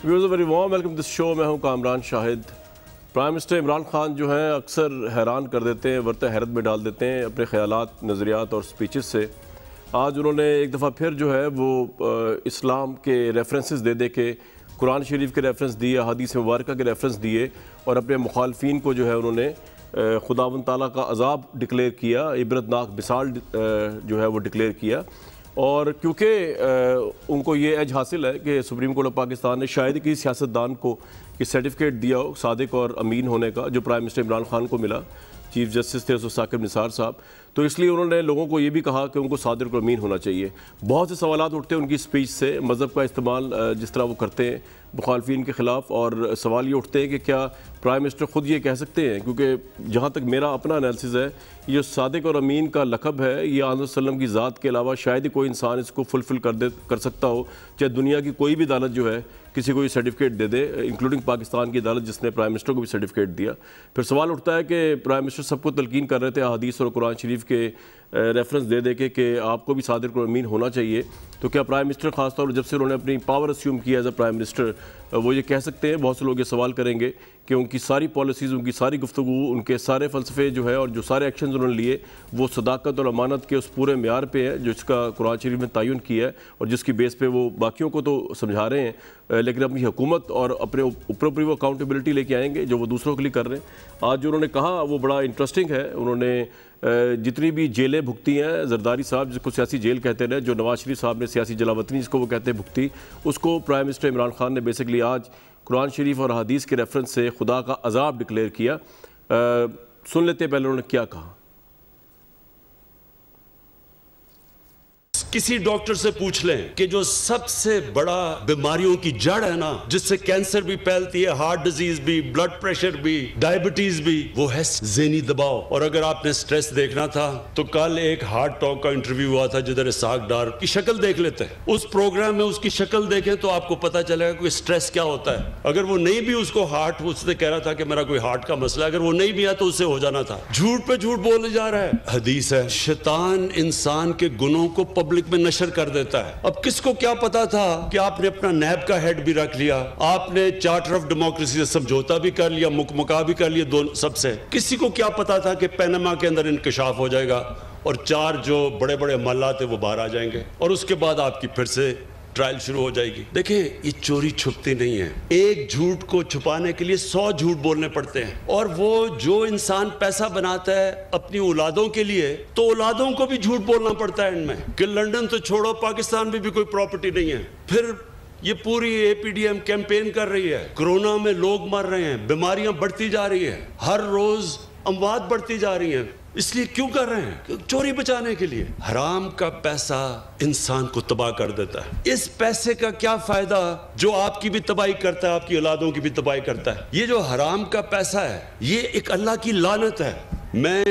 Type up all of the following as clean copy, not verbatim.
Viewers very warm welcome دس شو. میں ہوں کامران شاہد. Prime minister Imran Khan جو ہیں اکثر حیران کر دیتے ہیں, ورطہ حیرت میں ڈال دیتے ہیں اپنے خیالات, نظریات اور سپیچز سے. آج انہوں نے ایک دفعہ پھر جو ہے وہ اسلام کے ریفرنسز دے کے قرآن شریف کے ریفرنس دیے, احادیث مبارکہ کے ریفرنس دیے اور اپنے مخالفین کو جو ہے انہوں نے خداوند تعالیٰ کا عذاب ڈکلیئر کیا, عبرتناک مثال جو ہے وہ ڈکلیئر کیا. اور کیونکہ ان کو یہ ایج حاصل ہے کہ سپریم کورٹ آف پاکستان نے شاید کسی سیاستدان کو یہ سرٹیفکیٹ دیا ہو صادق اور امین ہونے کا, جو پرائم منسٹر عمران خان کو ملا, چیف جسٹس تھے ثاقب نثار صاحب. تو اس لیے انہوں نے لوگوں کو یہ بھی کہا کہ ان کو صادق اور امین ہونا چاہیے. بہت سے سوالات اٹھتے ہیں ان کی اسپیچ سے, مذہب کا استعمال جس طرح وہ کرتے ہیں مخالفین کے خلاف, اور سوال یہ اٹھتے ہیں کہ کیا پرائم منسٹر خود یہ کہہ سکتے ہیں, کیونکہ جہاں تک میرا اپنا انالیسز ہے یہ جو صادق اور امین کا لقب ہے یہ آن وسلم کی ذات کے علاوہ شاید ہی کوئی انسان اس کو فلفل کر سکتا ہو, چاہے دنیا کی کوئی بھی عدالت جو ہے کسی کو یہ سرٹیفکیٹ دے دے, انکلوڈنگ پاکستان کی عدالت جس نے پرائم منسٹر کو بھی سرٹیفکیٹ دیا. پھر سوال اٹھتا ہے کہ پرائم منسٹر سب کو تلقین کر رہے تھے احادیث اور قرآن شریف کے ریفرنس دے کے کہ آپ کو بھی صادق اور امین ہونا چاہیے, تو کیا پرائم منسٹر خاص طور پر جب سے انہوں نے اپنی پاور اسیوم کیا ایز اے پرائم منسٹر وہ یہ کہہ سکتے ہیں؟ بہت سے لوگ یہ سوال کریں گے کہ ان کی ساری پالیسیز, ان کی ساری گفتگو, ان کے سارے فلسفے جو ہے اور جو سارے ایکشنز انہوں نے لیے وہ صداقت اور امانت کے اس پورے معیار پہ ہے جو اس کا قرآن شریف میں تعین کیا ہے اور جس کی بیس پہ وہ باقیوں کو تو سمجھا رہے ہیں, لیکن اپنی حکومت اور اپنے اوپر وہ اکاؤنٹیبلٹی لے کے آئیں گے جو وہ دوسروں کے لیے کر رہے ہیں. آج جو انہوں نے کہا وہ بڑا انٹرسٹنگ ہے. انہوں نے جتنی بھی جیلیں بھگتی ہیں, زرداری صاحب جس کو سیاسی جیل کہتے ہیں, جو نواز شریف صاحب نے سیاسی جلاوطنی جس کو وہ کہتے ہیں بھگتی, اس کو پرائم منسٹر عمران خان نے بیسکلی آج قرآن شریف اور حدیث کے ریفرنس سے خدا کا عذاب ڈکلیئر کیا. سن لیتے ہیں پہلے انہوں نے کیا کہا. کسی ڈاکٹر سے پوچھ لیں کہ جو سب سے بڑا بیماریوں کی جڑ ہے نا, جس سے کینسر بھی پھیلتی ہے, ہارٹ ڈیزیز بھی, بلڈ پریشر بھی, ڈائبٹیز بھی, وہ ہے ذہنی دباؤ. اور اگر آپ نے سٹریس دیکھنا تھا تو کل ایک ہارٹ ٹاک کا انٹرویو ہوا تھا جدھر اسحاق ڈار کی شکل دیکھ لیتے ہیں. اس پروگرام میں اس کی شکل دیکھیں تو آپ کو پتا چلے گا کہ سٹریس کیا ہوتا ہے. اگر وہ نہیں بھی اس کو ہارٹ, اس نے کہہ رہا تھا کہ میرا کوئی ہارٹ کا مسئلہ, اگر وہ نہیں بھی ہے تو اسے ہو جانا تھا. جھوٹ پہ جھوٹ بولنے جا رہا ہے. حدیث ہے شیطان انسان کے گناہوں کو پبلک میں نشر کر دیتا ہے. اب کس کو کیا پتا تھا کہ آپ نے اپنا نیب کا ہیڈ بھی رکھ لیا, آپ نے چارٹر آف ڈیموکریسی سے سمجھوتا بھی کر لیا, مکمکا بھی کر لیا دونوں سب سے. کسی کو کیا پتا تھا کہ پینما کے اندر انکشاف ہو جائے گا اور 4 جو بڑے بڑے معاملات ہیں وہ باہر آ جائیں گے اور اس کے بعد آپ کی پھر سے ٹرائل شروع ہو جائے گی. دیکھیں یہ چوری چھپتی نہیں ہے. ایک جھوٹ کو چھپانے کے لیے 100 جھوٹ بولنے پڑتے ہیں. اور وہ جو انسان پیسہ بناتا ہے اپنی اولادوں کے لیے تو اولادوں کو بھی جھوٹ بولنا پڑتا ہے ان میں کہ لنڈن تو چھوڑو, پاکستان میں بھی کوئی پراپرٹی نہیں ہے. پھر یہ پوری اے پی ڈی ایم کیمپین کر رہی ہے, کورونا میں لوگ مر رہے ہیں, بیماریاں بڑھتی جا رہی ہیں, ہر روز اموات بڑھتی جا رہی ہیں. اس لیے کیوں کر رہے ہیں؟ چوری بچانے کے لیے. حرام کا پیسہ انسان کو تباہ کر دیتا ہے. اس پیسے کا کیا فائدہ جو آپ کی بھی تباہی کرتا ہے, آپ کی اولادوں کی بھی تباہی کرتا ہے. یہ جو حرام کا پیسہ ہے یہ ایک اللہ کی لعنت ہے. میں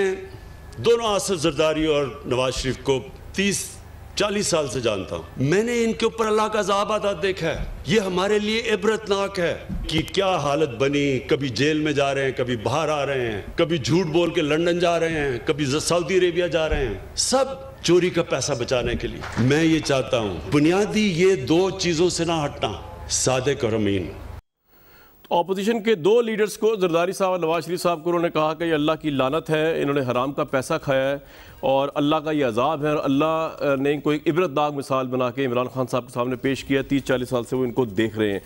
دونوں آصف زرداری اور نواز شریف کو 30-40 سال سے جانتا ہوں. میں نے ان کے اوپر اللہ کا عذاب آتا دیکھا ہے. یہ ہمارے لیے عبرتناک ہے کہ کیا حالت بنی. کبھی جیل میں جا رہے ہیں, کبھی باہر آ رہے ہیں, کبھی جھوٹ بول کے لندن جا رہے ہیں, کبھی سعودی عربیہ جا رہے ہیں, سب چوری کا پیسہ بچانے کے لیے. میں یہ چاہتا ہوں بنیادی یہ 2 چیزوں سے نہ ہٹنا, صادق اور امین. اپوزیشن کے 2 لیڈرز کو, زرداری صاحب اور نواز شریف صاحب کو, انہوں نے کہا کہ یہ اللہ کی لعنت ہے, انہوں نے حرام کا پیسہ کھایا ہے اور اللہ کا یہ عذاب ہے, اور اللہ نے ان کو ایک عبرتناک مثال بنا کے عمران خان صاحب کے سامنے پیش کیا. 30-40 سال سے وہ ان کو دیکھ رہے ہیں.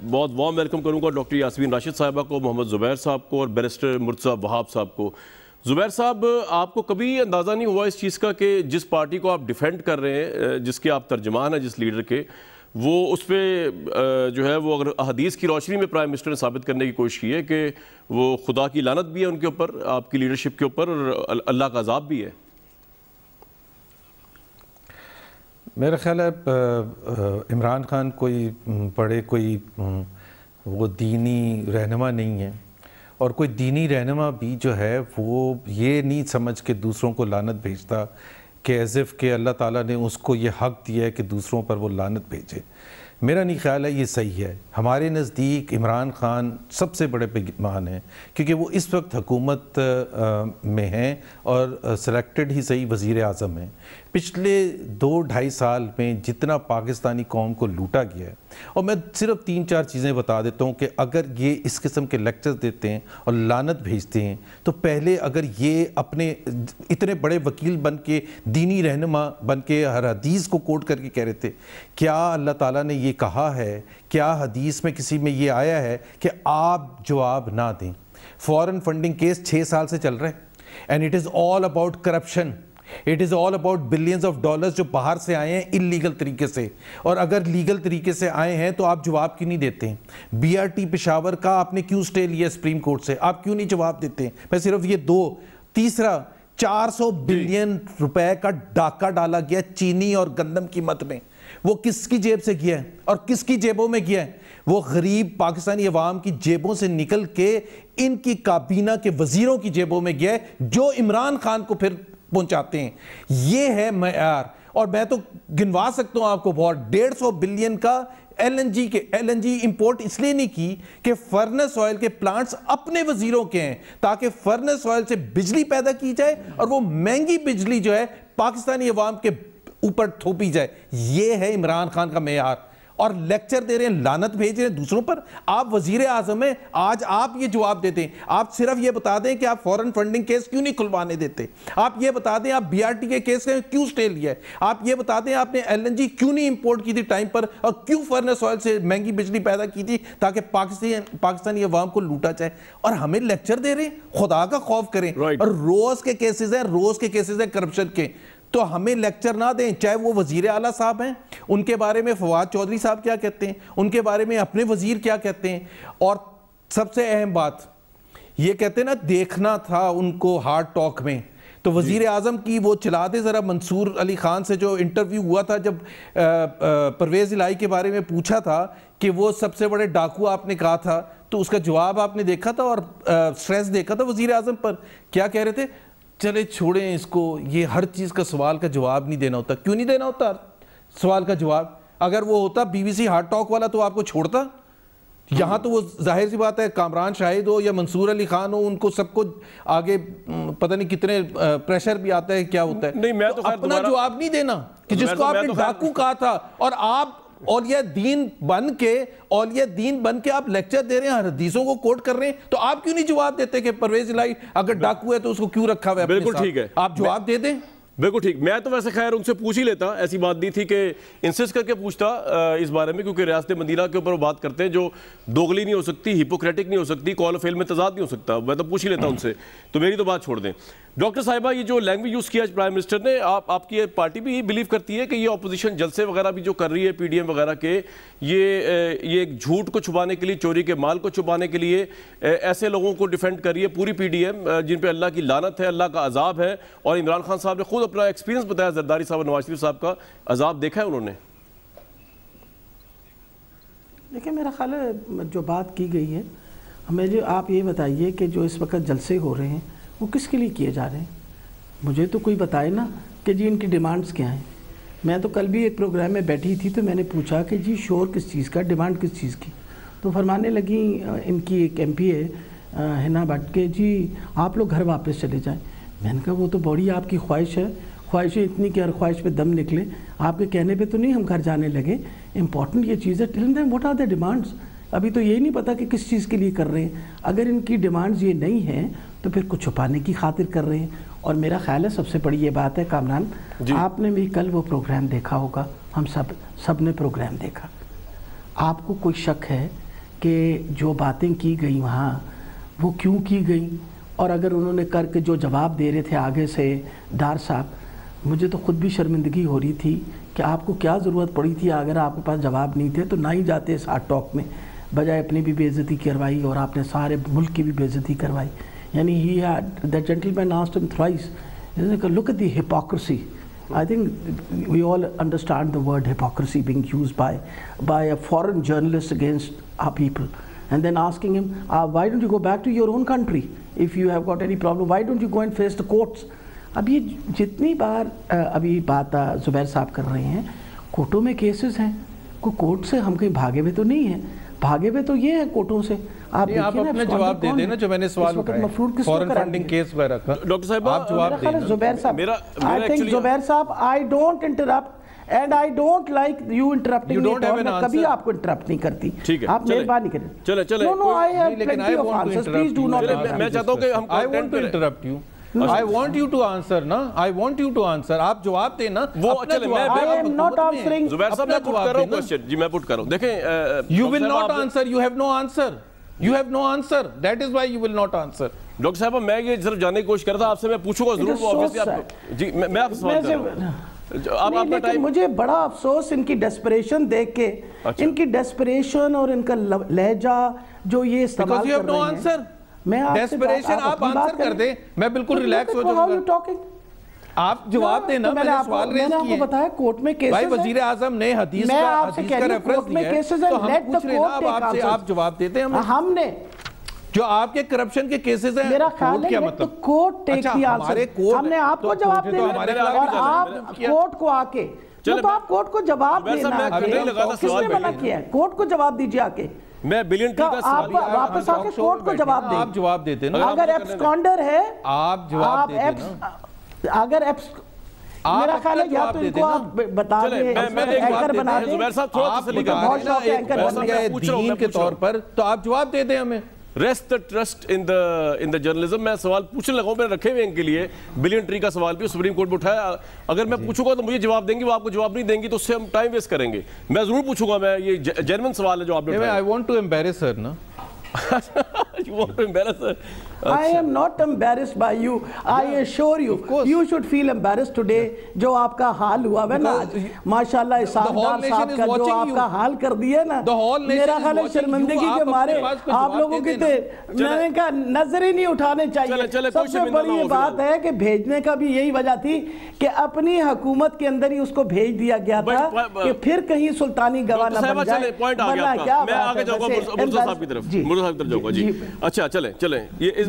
بہت وارم ویلکم کروں گا ڈاکٹر یاسمین راشد صاحبہ کو, محمد زبیر صاحب کو اور بیرسٹر مرتضیٰ وہاب صاحب کو. زبیر صاحب, آپ کو کبھی اندازہ نہیں ہوا اس چیز کا کہ جس پارٹی کو آپ ڈیفینڈ کر رہے ہیں, جس کے آپ ترجمان ہیں, جس لیڈر کے, وہ اس پہ جو ہے وہ اگر احادیث کی روشنی میں پرائم منسٹر نے ثابت کرنے کی کوشش کی ہے کہ وہ خدا کی لعنت بھی ہے ان کے اوپر, آپ کی لیڈرشپ کے اوپر, اور اللہ کا عذاب بھی ہے؟ میرا خیال ہے عمران خان کوئی کوئی وہ دینی رہنما نہیں ہے, اور کوئی دینی رہنما بھی جو ہے وہ یہ نہیں سمجھ کے دوسروں کو لعنت بھیجتا کہ ایز اف کہ اللہ تعالیٰ نے اس کو یہ حق دیا ہے کہ دوسروں پر وہ لعنت بھیجے. میرا نہیں خیال ہے یہ صحیح ہے. ہمارے نزدیک عمران خان سب سے بڑے بیگمان ہیں کیونکہ وہ اس وقت حکومت میں ہیں اور سلیکٹڈ ہی صحیح وزیر اعظم ہیں. پچھلے 2-2.5 سال میں جتنا پاکستانی قوم کو لوٹا گیا ہے, اور میں صرف 3-4 چیزیں بتا دیتا ہوں کہ اگر یہ اس قسم کے لیکچر دیتے ہیں اور لعنت بھیجتے ہیں تو پہلے اگر یہ اپنے اتنے بڑے وکیل بن کے, دینی رہنما بن کے ہر حدیث کو کوٹ کر کے کہہ رہے تھے, کیا اللہ تعالیٰ نے یہ کہا ہے, کیا حدیث میں کسی میں یہ آیا ہے کہ آپ جواب نہ دیں؟ فورن فنڈنگ کیس 6 سال سے چل رہے ہیں and it is all about corruption. It is all about billions of dollars جو باہر سے آئے ہیں illegal طریقے سے, اور اگر لیگل طریقے سے آئے ہیں تو آپ جواب کیوں نہیں دیتے ہیں؟ BRT پشاور کا آپ نے کیوں سٹے لیا سپریم کورٹ سے, آپ کیوں نہیں جواب دیتے ہیں؟ میں صرف یہ 2. تیسرا, 400 بلین روپے کا ڈاکہ ڈالا گیا چینی اور گندم کی مد میں. وہ کس کی جیب سے گیا ہے اور کس کی جیبوں میں گیا ہے؟ وہ غریب پاکستانی عوام کی جیبوں سے نکل کے ان کی کابینہ کے وزیروں کی جیبوں میں گیا ہے, جو عمران خان کو پھر پہنچاتے ہیں. یہ ہے معیار. اور میں تو گنوا سکتا ہوں آپ کو بہت, 150 بلین کا ایل این جی امپورٹ اس لیے نہیں کی کہ فرنس آئل کے پلانٹس اپنے وزیروں کے ہیں, تاکہ فرنس آئل سے بجلی پیدا کی جائے اور وہ مہنگی بجلی جو ہے پاکستانی عوام کے اوپر تھوپی جائے. یہ ہے عمران خان کا معیار. اور لیکچر دے رہے ہیں, لعنت بھیج رہے ہیں دوسروں پر. آپ وزیر اعظم ہیں, آج آپ یہ جواب دیتے ہیں. آپ صرف یہ بتا دیں کہ آپ فورن فنڈنگ کیس کیوں نہیں کھلوانے دیتے. آپ یہ بتا دیں آپ BRT کے کیس میں کیوں سٹے لیا ہے. آپ یہ بتا دیں آپ نے LNG کیوں نہیں امپورٹ کی تھی ٹائم پر, اور کیوں فرنس آئل سے مہنگی بجلی پیدا کی تھی تاکہ پاکستانی عوام کو لوٹا جائے. اور ہمیں لیکچر دے رہے ہیں, خدا کا خوف کریں. اور روز کے کیسز ہیں کرپشن کے, تو ہمیں لیکچر نہ دیں. چاہے وہ وزیر اعلیٰ صاحب ہیں, ان کے بارے میں فواد چودھری صاحب کیا کہتے ہیں, ان کے بارے میں اپنے وزیر کیا کہتے ہیں. اور سب سے اہم بات یہ کہتے ہیں نا, دیکھنا تھا ان کو ہارڈ ٹاک میں, تو وزیر اعظم کی وہ چلا دے ذرا. منصور علی خان سے جو انٹرویو ہوا تھا جب پرویز الہی کے بارے میں پوچھا تھا کہ وہ سب سے بڑے ڈاکو آپ نے کہا تھا, تو اس کا جواب آپ نے دیکھا تھا اور سٹریس دیکھا تھا وزیر اعظم پر. کیا کہہ رہے تھے, چلے چھوڑیں اس کو, یہ ہر چیز کا سوال کا جواب نہیں دینا ہوتا. کیوں نہیں دینا ہوتا سوال کا جواب؟ اگر وہ ہوتا BBC ہارڈ ٹاک والا تو آپ کو چھوڑتا. یہاں تو وہ ظاہر سی بات ہے, کامران شاہد ہو یا منصور علی خان ہو, ان کو سب کو آگے پتہ نہیں کتنے پریشر بھی آتا ہے, کیا ہوتا ہے. نہیں, میں تو اپنا جواب نہیں دینا کہ جس کو آپ نے ڈاکو کہا تھا, اور آپ اولیاء دین بن کے آپ لیکچر دے رہے ہیں, حدیثوں کو کوٹ کر رہے ہیں, تو آپ کیوں نہیں جواب دیتے کہ پرویز الہی اگر ڈاکو ہے تو اس کو کیوں رکھا ہوا ہے اپنے ساتھ؟ بالکل ٹھیک ہے, آپ جواب دے دیں. بالکل ٹھیک. میں تو ویسے خیر ان سے پوچھ ہی لیتا, ایسی بات نہیں تھی کہ انسسٹ کر کے پوچھتا اس بارے میں, کیونکہ ریاست مدینہ کے اوپر وہ بات کرتے ہیں جو دوغلی نہیں ہو سکتی, ہپوکریٹک نہیں ہو سکتی, قول و فعل میں تضاد نہیں ہو سکتا. میں تو پوچھ ہی لیتا ان سے, تو میری تو بات چھوڑ دیں. ڈاکٹر صاحبہ, یہ جو لینگویج یوز کیا پرائم منسٹر نے, آپ کی پارٹی بھی بلیو کرتی ہے کہ یہ اپوزیشن جلسے وغیرہ بھی جو کر رہی ہے PDM وغیرہ کے, یہ ایک جھوٹ کو چھپانے کے لیے, چوری کے مال کو چھپانے کے لیے ایسے لوگوں کو ڈیفینڈ کر رہی ہے پوری PDM جن پہ اللہ کی لعنت ہے, اللہ کا عذاب ہے. اور عمران خان صاحب نے خود اپنا ایکسپیرینس بتایا, زرداری صاحب اور نواز شریف صاحب کا عذاب دیکھا ہے انہوں نے. دیکھیں, میرا خیال ہے جو بات کی گئی ہے, ہمیں جو آپ یہ بتائیے کہ جو اس وقت جلسے ہو رہے ہیں وہ کس کے لیے کیے جا رہے ہیں. مجھے تو کوئی بتائے نا کہ جی ان کی ڈیمانڈز کیا ہیں. میں تو کل بھی ایک پروگرام میں بیٹھی تھی تو میں نے پوچھا کہ جی شور کس چیز کا, ڈیمانڈ کس چیز کی, تو فرمانے لگیں ان کی ایک MP ہے ہنا بٹ کے, جی آپ لوگ گھر واپس چلے جائیں. میں نے کہا وہ تو بڑی آپ کی خواہش ہے, خواہشیں اتنی کہ ہر خواہش پہ دم نکلے, آپ کے کہنے پہ تو نہیں ہم گھر جانے لگے. امپورٹنٹ یہ چیز ہے, tell them what are the demands. ابھی تو یہی نہیں پتا کہ کس چیز کے لیے کر رہے ہیں. اگر ان کی ڈیمانڈز یہ نہیں ہیں تو پھر کچھ چھپانے کی خاطر کر رہے ہیں. اور میرا خیال ہے سب سے بڑی یہ بات ہے, کامران آپ نے بھی کل وہ پروگرام دیکھا ہوگا, ہم سب نے پروگرام دیکھا. آپ کو کوئی شک ہے کہ جو باتیں کی گئی وہاں وہ کیوں کی گئیں؟ اور اگر انہوں نے کر کے جو جواب دے رہے تھے آگے سے ڈار صاحب, مجھے تو خود بھی شرمندگی ہو رہی تھی کہ آپ کو کیا ضرورت پڑی تھی. اگر آپ کے پاس جواب نہیں تھے تو نہ ہی جاتے اس ہارڈ ٹاک میں, بجائے اپنی بھی بے عزتی کروائی اور آپ نے سارے ملک کی بھی بے عزتی کروائی. یعنی the gentleman asked him thrice, look at the hypocrisy. I think we all understand the word hypocrisy being used by a foreign journalist against our people. And then asking him, why don't you go back to your own country? If you have got any problem, why don't you go and face the courts? اب یہ جتنی بار ابھی بات زبیر صاحب کر رہے ہیں, کورٹوں میں کیسز ہیں, کوئی کورٹ سے ہم کہیں بھاگے ہوئے تو نہیں ہیں، بھاگے ہوئے تو یہ ہیں کورٹوں سے. آپ اپنے جواب دے دیں نا جو میں نے سوال اٹھایا فورن فنڈنگ کیس وغیرہ کا. ڈاکٹر صاحب آپ جواب دیں. زبیر صاحب I think زبیر صاحب I don't interrupt and I don't like you interrupting me. میں کبھی آپ کو انٹرپٹ نہیں کرتی. آپ مہربانی کریں. چلیں No, I have plenty of answers. Please do not interrupt. میں چاہتا ہوں کہ ہم I want to interrupt you. I want you to answer نا. I want you to answer. آپ جواب دیں نا. وہ چلیں میں I am not answering. زبیر صاحب میں پٹ کر رہا ہوں کوسچن. جی میں پٹ کر رہا ہوں. دیکھیں You will not answer. You have no answer. You have no answer. That is why you will not answer. Doctor صاحب میں یہ صرف جاننے کی کوشش کر رہا تھا آپ سے. میں پوچھوں گا ضرور وہ آفس سے آپ. جی میں آپ سے سوال کر رہا ہوں. لیکن مجھے بڑا افسوس ان کی ڈیسپریشن دیکھ کے, ان کی ڈیسپریشن اور ان کا لہجہ جو یہ استعمال کر رہے ہیں. میں ڈیسپریشن آپ آنسر کر دیں, میں بالکل ریلیکس ہو جاؤں گا. آپ جواب دیں نا, میں نے سوال ریز کیے. میں نے آپ کو بتایا کورٹ میں کیسز ہیں. بھائی وزیر اعظم نے حدیث کا ریفرنس دیا ہے, تو ہم پوچھ رہے ہیں اب آپ سے آپ جواب دیتے ہیں. ہم نے جو آپ کے کرپشن کے کیسز ہیں, میرا خیال ہے تو کورٹ ٹیک دی آنسر. ہم نے آپ کو جواب دینا اور آپ کورٹ کو آ کے, تو آپ کورٹ کو جواب دینا, کس نے منع کیا ہے؟ کورٹ کو جواب دیجیے آ کے. میں بلین ٹری کا سوال واپس آ کے کورٹ کو جواب دیں. آپ جواب دیتے نا. اگر ایبسکانڈر ہے, آپ جواب دیتے نا. اگر میرا خیال ہے یا تو ان کو آپ بتا دیں اینکر بنا دیں. آپ دین کے طور پر تو آپ جواب دے دیں ہمیں. Rest the trust in the journalism. میں سوال پوچھنے لگا ہوں, میں نے رکھے ہوئے ان کے لیے. بلین ٹری کا سوال بھی سپریم کورٹ میں اٹھایا. اگر میں پوچھوں گا تو مجھے جواب دیں گی, وہ آپ کو جواب نہیں دیں گی, تو اس سے ہم ٹائم ویسٹ کریں گے. میں ضرور پوچھوں گا, میں یہ جینوین سوال ہے جو آپ نے اٹھایا. I want to embarrass her نا. You want to embarrass her? I am not embarrassed by you. I assure you, you should feel embarrassed today. جو آپ کا حال ہوا ہے نا آج, ماشاءاللہ اسحاق ڈار صاحب کا جو آپ کا حال کر دیا نا, میرا خیال ہے شرمندگی کے مارے آپ لوگوں کی میں نے کہا نظر ہی نہیں اٹھانے چاہیے. سب سے بڑی یہ بات ہے کہ بھیجنے کا بھی یہی وجہ تھی کہ اپنی حکومت کے اندر ہی اس کو بھیج دیا گیا تھا کہ پھر کہیں سلطانی گواہ نہ بن جائے. میں آگے جاؤں گا مرزا صاحب کی طرف. مرزا صاحب کی طرف جاؤں گا. جی اچھا چلیں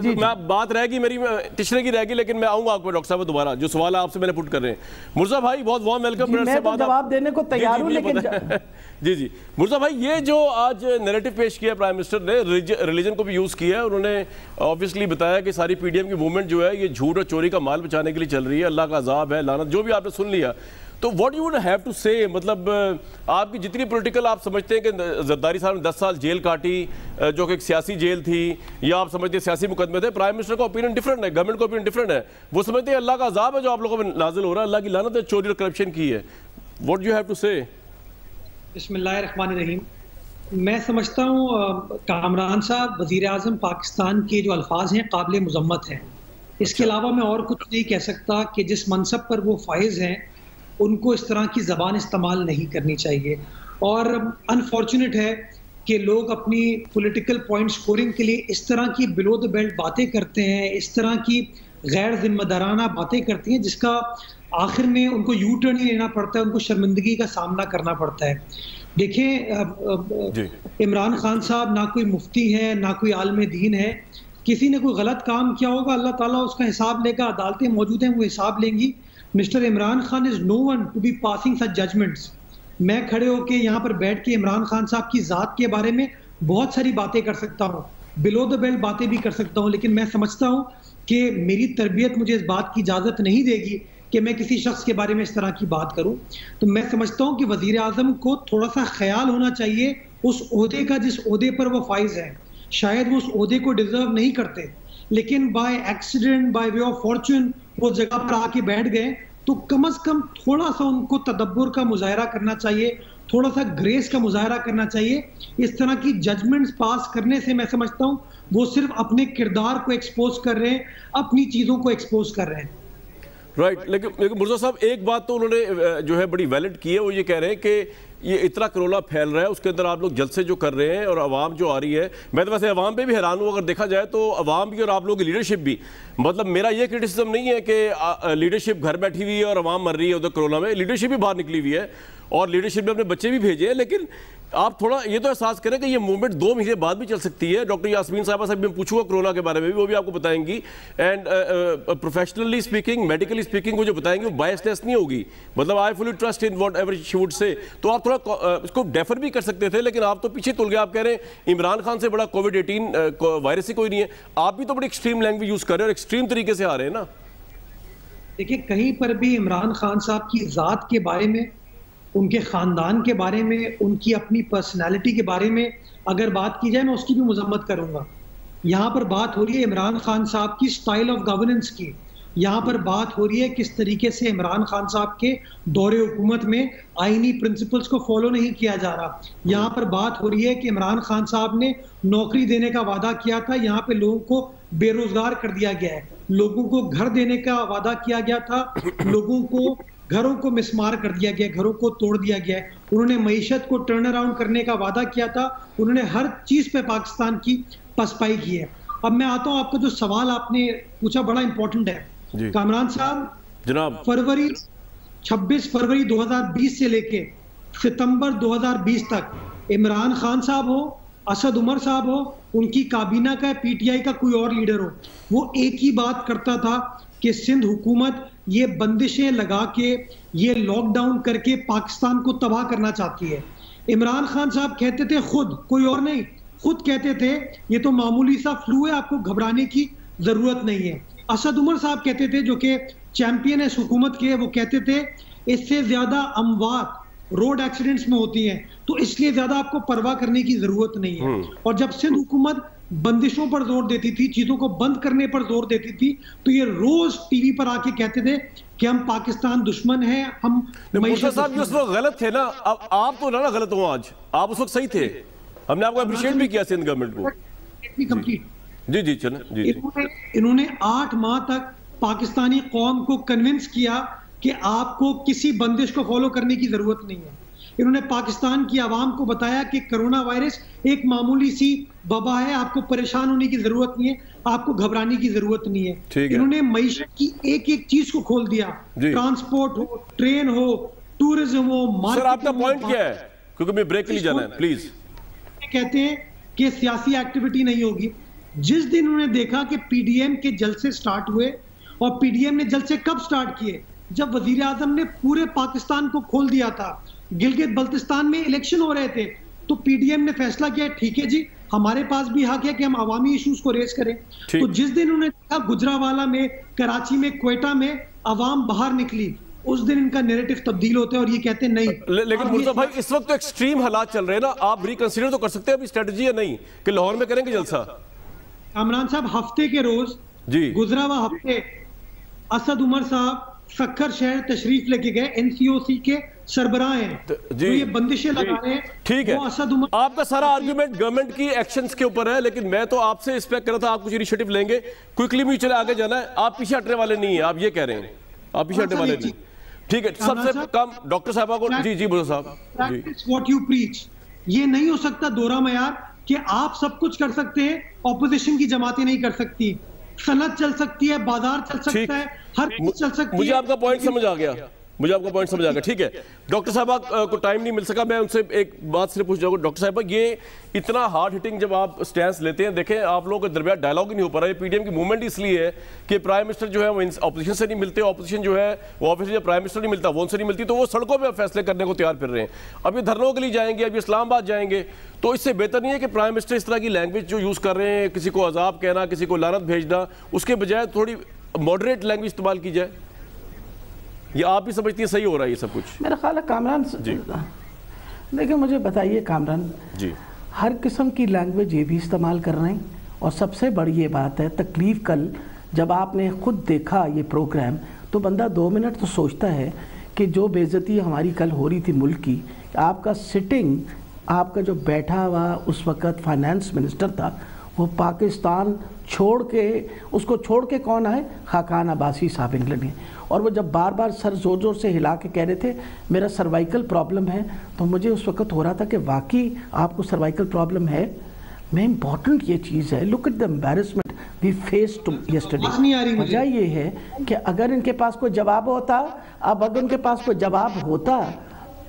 میں بات رہے گی میری تشریح کی رہے گی, لیکن میں آؤں گا آپ کو ڈاکٹر صاحب دوبارہ جو سوال آپ سے میں نے پٹ کر رہے ہیں. مرزا بھائی بہت وارم ویلکم. میں تو جواب دینے کو تیار ہوں, لیکن جی مرزا بھائی یہ جو آج نیریٹو پیش کیا پرائم منسٹر نے, ریلیجن کو بھی یوز کیا ہے. انہوں نے آبویسلی بتایا کہ ساری پی ڈی ایم کی موومنٹ جو ہے یہ جھوٹ اور چوری کا مال بچانے کے لیے چل رہی ہے, اللہ کا عذاب ہے, لعنت, جو بھی آپ نے سن لیا. تو what you would have to say, مطلب آپ کی جتنی پولیٹیکل آپ سمجھتے ہیں کہ زرداری صاحب نے 10 سال جیل کاٹی جو کہ ایک سیاسی جیل تھی, یا آپ سمجھتے ہیں سیاسی مقدمے تھے, پرائم منسٹر کا اوپینین ڈفرنٹ ہے, گورنمنٹ کا اوپینین ڈفرنٹ ہے. وہ سمجھتے ہیں اللہ کا عذاب ہے جو آپ لوگوں پہ نازل ہو رہا ہے, اللہ کی لعنت ہے چوری اور کرپشن کی ہے. واٹ یو ہیو ٹو سے؟ بسم اللہ الرحمن الرحیم. میں سمجھتا ہوں کامران صاحب وزیر اعظم پاکستان کے جو الفاظ ہیں قابل مذمت ہیں. اس کے علاوہ میں اور کچھ نہیں کہہ سکتا کہ جس منصب پر وہ فائز ہیں ان کو اس طرح کی زبان استعمال نہیں کرنی چاہیے. اور انفارچونیٹ ہے کہ لوگ اپنی پولیٹیکل پوائنٹ سکورنگ کے لیے اس طرح کی بلو دا بیلٹ باتیں کرتے ہیں, اس طرح کی غیر ذمہ دارانہ باتیں کرتی ہیں جس کا آخر میں ان کو یو ٹرن ہی لینا پڑتا ہے, ان کو شرمندگی کا سامنا کرنا پڑتا ہے. دیکھیں عمران خان صاحب نہ کوئی مفتی ہے نہ کوئی عالم دین ہے. کسی نے کوئی غلط کام کیا ہوگا, اللہ تعالیٰ اس کا حساب لے گا, عدالتیں موجود ہیں وہ حساب لیں گی. Mister Imran Khan is no one to be passing such judgements. میں کھڑے ہو کے یہاں پر بیٹھ کے عمران خان صاحب کی ذات کے بارے میں بہت ساری باتیں کر سکتا ہوں, بلو دا بیلٹ باتیں بھی کر سکتا ہوں, لیکن میں سمجھتا ہوں کہ میری تربیت مجھے اس بات کی اجازت نہیں دے گی کہ میں کسی شخص کے بارے میں اس طرح کی بات کروں. تو میں سمجھتا ہوں کہ وزیر اعظم کو تھوڑا سا خیال ہونا چاہیے اس عہدے کا جس عہدے پر وہ فائز ہیں. شاید وہ اس عہدے کو ڈیزرو نہیں کرتے, لیکن by accident by way of fortune وہ جگہ پر آ کے بیٹھ گئے, تو کم از کم تھوڑا سا ان کو تدبر کا مظاہرہ کرنا چاہیے, تھوڑا سا گریس کا مظاہرہ کرنا چاہیے. اس طرح کی ججمنٹس پاس کرنے سے میں سمجھتا ہوں وہ صرف اپنے کردار کو ایکسپوز کر رہے ہیں, اپنی چیزوں کو ایکسپوز کر رہے ہیں. رائٹ. لیکن مرزا صاحب ایک بات تو انہوں نے جو ہے بڑی ویلڈ کی ہے, وہ یہ کہہ رہے ہیں کہ یہ اتنا کرولا پھیل رہا ہے, اس کے اندر آپ لوگ جلسے جو کر رہے ہیں اور عوام جو آ رہی ہے, میں تو ویسے عوام پہ بھی حیران ہوں. اگر دیکھا جائے تو عوام بھی اور آپ لوگوں کی لیڈرشپ بھی, مطلب میرا یہ کرٹیسزم نہیں ہے کہ لیڈرشپ گھر بیٹھی ہوئی ہے اور عوام مر رہی ہے ادھر کرونا میں. لیڈرشپ بھی باہر نکلی ہوئی ہے اور لیڈرشپ نے اپنے بچے بھی بھیجے ہیں, لیکن آپ تھوڑا یہ تو احساس کریں کہ یہ موومنٹ 2 مہینے بعد بھی چل سکتی ہے. ڈاکٹر یاسمین صاحبہ سے بھی میں پوچھوں گا کرونا کے بارے میں بھی, وہ بھی آپ کو بتائیں گی. And professionally speaking, medically speaking, وہ جو بتائیں گے وہ بائسنس نہیں ہوگی. مطلب I fully trust in whatever she would say. تو آپ تھوڑا اس کو ڈیفر بھی کر سکتے تھے, لیکن آپ تو پیچھے تل گئے. آپ کہہ رہے ہیں عمران خان سے بڑا کووڈ-18 وائرس ہی کوئی نہیں ہے. آپ بھی تو بڑی ایکسٹریم لینگویج یوز کر رہے ہیں اور ایکسٹریم طریقے سے آ رہے ہیں نا. دیکھیں کہیں پر بھی عمران خان صاحب کی ذات کے بارے میں, ان کے خاندان کے بارے میں, ان کی اپنی پرسنالٹی کے بارے میں اگر بات کی جائے میں اس کی بھی مذمت کروں گا. یہاں پر بات ہو رہی ہے عمران خان صاحب کی سٹائل آف گورننس کی. یہاں پر بات ہو رہی ہے کس طریقے سے عمران خان صاحب کے دور حکومت میں آئینی پرنسپلز کو فالو نہیں کیا جا رہا. یہاں پر بات ہو رہی ہے کہ عمران خان صاحب نے نوکری دینے کا وعدہ کیا تھا, یہاں پہ لوگوں کو بے روزگار کر دیا گیا ہے. لوگوں کو گھر دینے کا وعدہ کیا گیا تھا, لوگوں کو گھروں کو مسمار کر دیا گیا, گھروں کو توڑ دیا گیا ہے. انہوں نے معیشت کو ٹرن اراؤنڈ کرنے کا وعدہ کیا تھا, انہوں نے ہر چیز پہ پاکستان کی پسپائی کی ہے. اب میں آتا ہوں, آپ کا جو سوال آپ نے پوچھا بڑا امپورٹنٹ ہے. کامران صاحب جناب, 26 فروری 2020 سے لے کے ستمبر 2020 تک عمران خان صاحب ہو, اسد عمر صاحب ہو, ان کی کابینہ کا, پی ٹی آئی کا کوئی اور لیڈر ہو, وہ ایک ہی بات کرتا تھا کہ سندھ حکومت یہ بندشیں لگا کے, یہ لاک ڈاؤن کر کے پاکستان کو تباہ کرنا چاہتی ہے. عمران خان صاحب کہتے تھے خود, کوئی اور نہیں, خود کہتے تھے یہ تو معمولی سا فلو ہے, آپ کو گھبرانے کی ضرورت نہیں ہے. اسد عمر صاحب کہتے تھے, جو کہ چیمپئن ہے اس حکومت کے, وہ کہتے تھے اس سے زیادہ اموات روڈ ایکسیڈنٹس میں ہوتی ہیں, تو اس لیے زیادہ آپ کو پرواہ کرنے کی ضرورت نہیں ہے. اور جب سندھ حکومت بندشوں پر زور دیتی تھی, چیزوں کو بند کرنے پر زور دیتی تھی, تو یہ روز ٹی وی پر آ کے کہتے تھے کہ ہم پاکستان دشمن ہیں, ہم معیشت. صاحب اس وقت غلط تھے نا, اب آپ تو نہ غلط ہوں, آج آپ اس وقت صحیح تھے, ہم نے آپ کو اپریشیٹ بھی کیا سندھ گورنمنٹ کو. جی چلیں. انہوں نے 8 ماہ تک پاکستانی قوم کو کنونس کیا کہ آپ کو کسی بندش کو فالو کرنے کی ضرورت نہیں ہے. انہوں نے پاکستان کی عوام کو بتایا کہ کرونا وائرس ایک معمولی سی وبا ہے, آپ کو پریشان ہونے کی ضرورت نہیں ہے, آپ کو گھبرانے کی ضرورت نہیں ہے. انہوں نے معیشت کی ایک ایک چیز کو کھول دیا, ٹرانسپورٹ ہو, ٹرین ہو, ٹورزم ہو, مارکیٹ. سر آپ کا پوائنٹ کیا ہے, کیونکہ میں بریک کے لیے جانا ہے پلیز. کہتے ہیں کہ سیاسی ایکٹیویٹی نہیں ہوگی. جس دن انہوں نے دیکھا کہ پی ڈی ایم کے جلسے سٹارٹ ہوئے, اور پی ڈی ایم نے جلسے کب سٹارٹ کیے, جب وزیر اعظم نے پورے پاکستان کو کھول دیا تھا, گلگت بلتستان میں الیکشن ہو رہے تھے, تو پی ڈی ایم نے فیصلہ کیا ٹھیک ہے جی ہمارے پاس بھی حق ہے کہ ہم عوامی ایشوز کو ریز کریں. تو جس دن انہوں نے دیکھا گجرانوالہ میں, کراچی میں, کوئٹہ میں عوام باہر نکلی, اس دن ان کا نیریٹو تبدیل ہوتا ہے اور یہ کہتے ہیں نہیں. لیکن مرزا بھائی اس وقت تو ایکسٹریم حالات چل رہے ہیں نا, آپ ریکنسیڈر تو کر سکتے ہیں ابھی اسٹریٹجی ہے نہیں کہ لاہور میں کریں گے جلسہ. کامران صاحب ہفتے کے روز گزرا ہوا ہفتے اسد عمر صاحب سکھر شہر تشریف لے کے گئے, این سی او سی کے سربراہ ہیں, جو یہ بندشیں لگا رہے ہیں. ٹھیک ہے, آپ کا سارا آرگیومنٹ گورنمنٹ کی ایکشنز کے اوپر ہے, لیکن میں تو آپ سے ایکسپیکٹ کر رہا تھا آپ کچھ انیشیٹو لیں گے, کوئکلی بھی چلے آگے جانا ہے. آپ پیچھے ہٹنے والے نہیں ہیں, آپ یہ کہہ رہے ہیں آپ پیچھے ہٹنے والے نہیں. ٹھیک ہے, سب سے کم ڈاکٹر صاحبہ کو. جی مرزا صاحب, پریکٹس واٹ یو پریچ. یہ نہیں ہو سکتا دوہرا معیار کہ آپ سب کچھ کر سکتے ہیں, اپوزیشن کی جماعتیں نہیں کر سکتی. صنعت چل سکتی ہے, بازار چل سکتا ہے, ہر چیز چل سکتی ہے. مجھے آپ کا پوائنٹ سمجھ آ گیا, ٹھیک ہے. ڈاکٹر صاحبہ کو ٹائم نہیں مل سکا, میں ان سے ایک بات صرف پوچھ جاؤں گا. ڈاکٹر صاحبہ یہ اتنا ہارڈ ہٹنگ جب آپ سٹینس لیتے ہیں, دیکھیں آپ لوگوں کے درمیان ڈائلاگ ہی نہیں ہو پا رہا. یہ پی ڈی ایم کی موومنٹ اس لیے ہے کہ پرائم منسٹر جو ہے وہ اپوزیشن سے نہیں ملتے, اپوزیشن جو ہے وہ آفس سے پرائم منسٹر نہیں ملتا, وہ ان سے نہیں ملتی, تو وہ سڑکوں پہ فیصلے کرنے کو تیار پھر رہے ہیں. اب یہ دھرنوں کے لیے جائیں گے, اب یہ اسلام آباد جائیں گے, تو اس سے بہتر نہیں ہے کہ پرائم منسٹر اس طرح کی لینگویج جو یوز کر رہے ہیں, کسی کو عذاب کہنا, کسی کو لعنت بھیجنا, اس کے بجائے تھوڑی ماڈریٹ لینگویج استعمال کی جائے. یہ آپ بھی سمجھتی ہیں صحیح ہو رہا ہے یہ سب کچھ؟ میرا خیال ہے کامران, دیکھیں مجھے بتائیے کامران, ہر قسم کی لینگویج یہ بھی استعمال کر رہے ہیں, اور سب سے بڑی یہ بات ہے تکلیف. کل جب آپ نے خود دیکھا یہ پروگرام, تو بندہ 2 منٹ تو سوچتا ہے کہ جو بے عزتی ہماری کل ہو رہی تھی ملک کی, آپ کا سٹنگ, آپ کا جو بیٹھا ہوا اس وقت فائنانس منسٹر تھا, وہ پاکستان چھوڑ کے, اس کو چھوڑ کے کون آئے, خاقان عباسی صاحب انگلینڈ. اور وہ جب بار بار سر زور زور سے ہلا کے کہہ رہے تھے میرا سروائیکل پرابلم ہے, تو مجھے اس وقت ہو رہا تھا کہ واقعی آپ کو سروائیکل پرابلم ہے. میں امپورٹنٹ یہ چیز ہے, look at the embarrassment we face to yesterday. وجہ یہ ہے کہ اگر ان کے پاس کوئی جواب ہوتا, اب اگر ان کے پاس کوئی جواب ہوتا